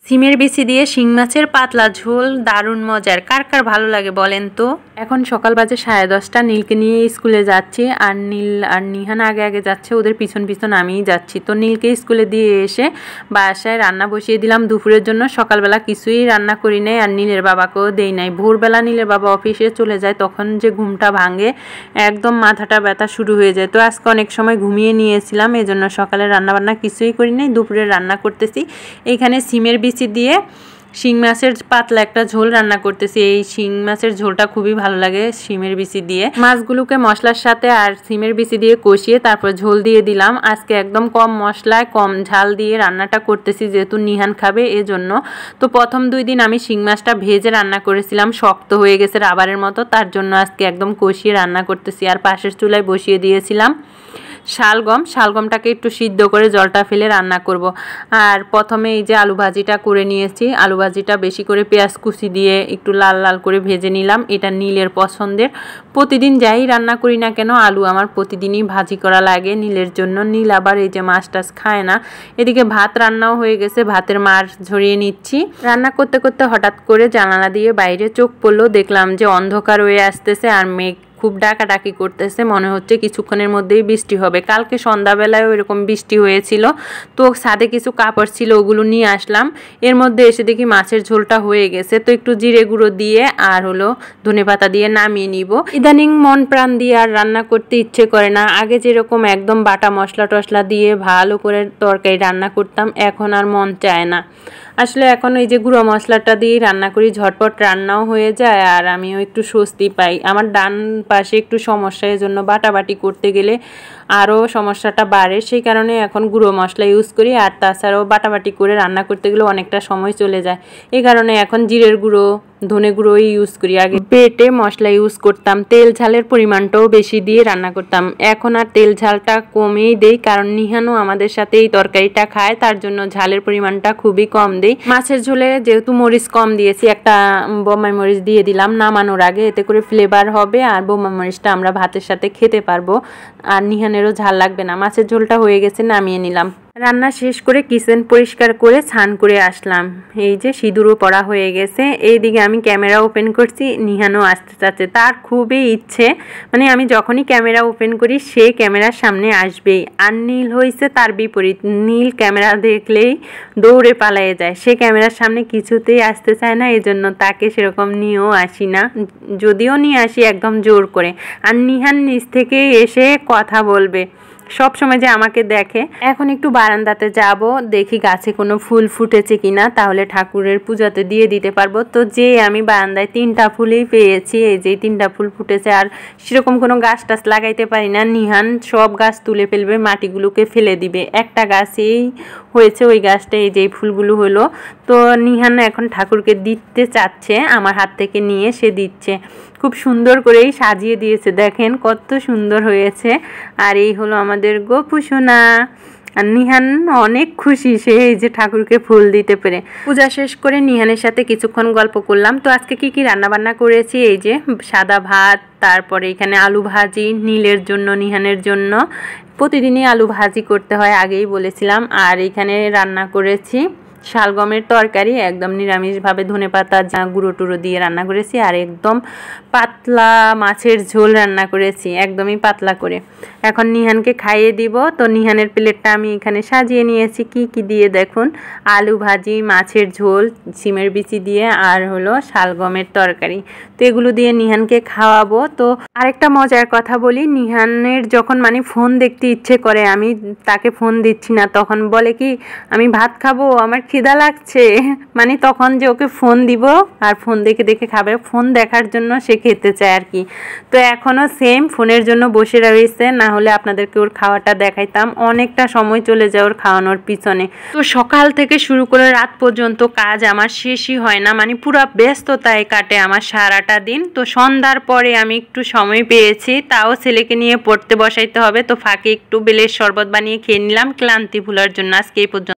সিমের বিচি দিয়ে শিং মাছের পাতলা ঝোল দারুণ মজার। কার কার ভালো লাগে বলেন তো। এখন সকাল বাজে 10:30। নীলকে নিয়ে স্কুলে যাচ্ছি, আর নীল আর নিহান আগে আগে যাচ্ছে, ওদের পিছন পিছন আমিই যাচ্ছি। তো নীলকে স্কুলে দিয়ে এসে বাসায় রান্না বসিয়ে দিলাম দুপুরের জন্য। সকালবেলা কিছুই রান্না করি নাই, আর নীলের বাবাকেও দেই নাই। ভোরবেলা নীলের বাবা অফিসে চলে যায়, তখন যে ঘুমটা ভাঙে, একদম মাথাটা ব্যথা শুরু হয়ে যায়। তো আজকে অনেক সময় ঘুমিয়ে নিয়েছিলাম, এই জন্য সকালে রান্নাবান্না কিছুই করি নাই, দুপুরে রান্না করতেছি। এইখানে সিমের বিচি দিয়ে শিং মাছের পাতলা একটা ঝোল রান্না করতেছি। এই শিং মাছের ঝোলটা খুবই ভালো লাগে শিমের বিচি দিয়ে। মাছগুলোকে মশলার সাথে আর সিমের বিচি দিয়ে কষিয়ে তারপর ঝোল দিয়ে দিলাম। আজকে একদম কম মশলায় কম ঝাল দিয়ে রান্নাটা করতেছি, যেহেতু নিহান খাবে এজন্য। তো প্রথম 2 দিন আমি শিং মাছটা ভেজে রান্না করেছিলাম, শক্ত হয়ে গেছে রাবারের মতো, তার জন্য আজকে একদম কষিয়ে রান্না করতেছি। আর পাশের চুলায় বসিয়ে দিয়েছিলাম শালগমটাকে একটু সিদ্ধ করে জলটা ফেলে রান্না করব। আর প্রথমে এই যে আলু ভাজিটা করে নিয়েছি, আলু ভাজিটা বেশি করে পেঁয়াজ কুচি দিয়ে একটু লাল লাল করে ভেজে নিলাম। এটা নীলের পছন্দের। প্রতিদিন যাই রান্না করি না কেন, আলু আমার প্রতিদিনই ভাজি করা লাগে নীলের জন্য। নীল আবার এই যে মাছ টাছ খায় না। এদিকে ভাত রান্নাও হয়ে গেছে, ভাতের মার ঝরিয়ে নিচ্ছি। রান্না করতে করতে হঠাৎ করে জানালা দিয়ে বাইরে চোখ পড়লো, দেখলাম যে অন্ধকার হয়ে আসতেছে আর মেঘ খুব ডাকাডাকি করতেছে, মনে হচ্ছে কিছুক্ষণের মধ্যেই বৃষ্টি হবে। কালকে সন্ধ্যাবেলায় এরকম বৃষ্টি হয়েছিল, তো ছাদে কিছু কাপড় ছিল, ওগুলো নিয়ে আসলাম। এর মধ্যে এসে দেখি মাছের ঝোলটা হয়ে গেছে, তো একটু জিরে গুঁড়ো দিয়ে আর ধনেপাতা দিয়ে নামিয়ে নিব। ইদানিং মন প্রাণ দিয়ে আর রান্না করতে ইচ্ছে করে না। আগে যেরকম একদম বাটা মশলা টশলা দিয়ে ভালো করে তরকারি রান্না করতাম, এখন আর মন চায় না। আসলে এখন ওই যে গুঁড়ো মশলাটা দিয়ে রান্না করি, ঝটপট রান্নাও হয়ে যায় আর আমিও একটু স্বস্তি পাই। আমার ডান পাশে একটু সমস্যা, এজন্য বাটাবাটি করতে গেলে আরও সমস্যাটা বাড়ে, সেই কারণে এখন গুঁড়ো মশলা ইউজ করি। আর তাছাড়াও বাটাবাটি করে রান্না করতে গেলে অনেকটা সময় চলে যায়, এই কারণে এখন জিরের গুঁড়ো ধনে গুঁড়োই ইউজ করি। আগে বেটে মশলা ইউজ করতাম, তেল ঝালের পরিমাণটাও বেশি দিয়ে রান্না করতাম। এখন আর তেল ঝালটা কমেই দেই, কারণ নিহানও আমাদের সাথে এই তরকারিটা খায়, তার জন্য ঝালের পরিমাণটা খুবই কম দেই। মাছের ঝোলে যেহেতু মরিচ কম দিয়েছি, একটা বোম্বাই মরিচ দিয়ে দিলাম নামানোর আগে, এতে করে ফ্লেভার হবে আর বোম্বাই মরিচটা আমরা ভাতের সাথে খেতে পারবো, আর নিহানেরও ঝাল লাগবে না। মাছের ঝোলটা হয়ে গেছে, নামিয়ে নিলাম। রান্না শেষ করে কিচেন পরিষ্কার করে স্নান করে আসলাম। এই যে সিঁদুরও পরা হয়ে গেছে। এইদিকে আমি ক্যামেরা ওপেন করছি, নিহানও আসতে চাচ্ছে, তার খুবই ইচ্ছে, মানে আমি যখনই ক্যামেরা ওপেন করি সে ক্যামেরার সামনে আসবেই। আর নীল হয়েছে তার বিপরীত, নীল ক্যামেরা দেখলেই দৌড়ে পালিয়ে যায়, সে ক্যামেরার সামনে কিছুতেই আসতে চায় না, এজন্য তাকে সেরকম নিয়েও আসি না, যদিও নিয়ে আসি একদম জোর করে। আর নিহান নিচ থেকে এসে কথা বলবে সব সময়, যে আমাকে দেখে। এখন একটু বারান্দাতে যাব, দেখি গাছে কোনো ফুল ফুটেছে কিনা, তাহলে ঠাকুরের পূজাতে দিয়ে দিতে পারবো। তো যে আমি বারান্দায় 3টা ফুলই পেয়েছি, এই যে 3টা ফুল ফুটেছে। আর সেরকম কোনো গাছ টাছ লাগাইতে পারি না, নিহান সব গাছ তুলে ফেলবে, মাটিগুলোকে ফেলে দিবে। একটা গাছেই হয়েছে, ওই গাছটা এই যে ফুলগুলো হলো। তো নিহান এখন ঠাকুরকে দিতে চাচ্ছে, আমার হাত থেকে নিয়ে সে দিচ্ছে। খুব সুন্দর করেই সাজিয়ে দিয়েছে, দেখেন কত সুন্দর হয়েছে। আর এই হলো আমাদের গপু সোনা। আর নিহান অনেক খুশি, সে এই যে ঠাকুরকে ফুল দিতে পেরে। পূজা শেষ করে নিহানের সাথে কিছুক্ষণ গল্প করলাম। তো আজকে কি কি রান্না বান্না করেছি, এই যে সাদা ভাত, তারপরে এখানে আলু ভাজি নীলের জন্য নিহানের জন্য। প্রতিদিনই আলু ভাজি করতে হয়, আগেই বলেছিলাম। আর এখানে রান্না করেছি শালগমের তরকারি, একদম নিরামিষভাবে ধনেপাতা গুঁড়ো টুড়ো দিয়ে রান্না করেছি। আর একদম পাতলা মাছের ঝোল রান্না করেছি, একদমই পাতলা করে। এখন নিহানকে খাইয়ে দিব। তো নিহানের প্লেটটা আমি এখানে সাজিয়ে নিয়েছি কি কি দিয়ে দেখুন, আলু ভাজি, মাছের ঝোল, সিমের বিচি দিয়ে, আর শালগমের তরকারি। তো এগুলো দিয়ে নিহানকে খাওয়াবো। তো আরেকটা মজার কথা বলি, নিহানের যখন মানে ফোন দেখতে ইচ্ছে করে, আমি তাকে ফোন দিচ্ছি না, তখন বলে কি আমি ভাত খাবো, আমার খিদা লাগছে, মানে তখন যে ওকে ফোন দিব আর ফোন দেখে দেখে খাবে, ফোন দেখার জন্য সে খেতে চায় আর কি। তো এখনও সেম ফোনের জন্য বসে রয়েছে, না হলে আপনাদেরকে ওর খাওয়াটা দেখাইতাম। অনেকটা সময় চলে যায় ওর খাওয়ানোর পিছনে। তো সকাল থেকে শুরু করে রাত পর্যন্ত কাজ আমার শেষই হয় না, মানে পুরো ব্যস্ততায় কাটে আমার সারাটা দিন। তো সন্ধ্যার পরে আমি একটু সময় পেয়েছি, তাও ছেলেকে নিয়ে পড়তে বসাইতে হবে, তো ফাঁকে একটু বেলের শরবত বানিয়ে খেয়ে নিলাম ক্লান্তি ভোলার জন্য। আজকে এই পর্যন্ত।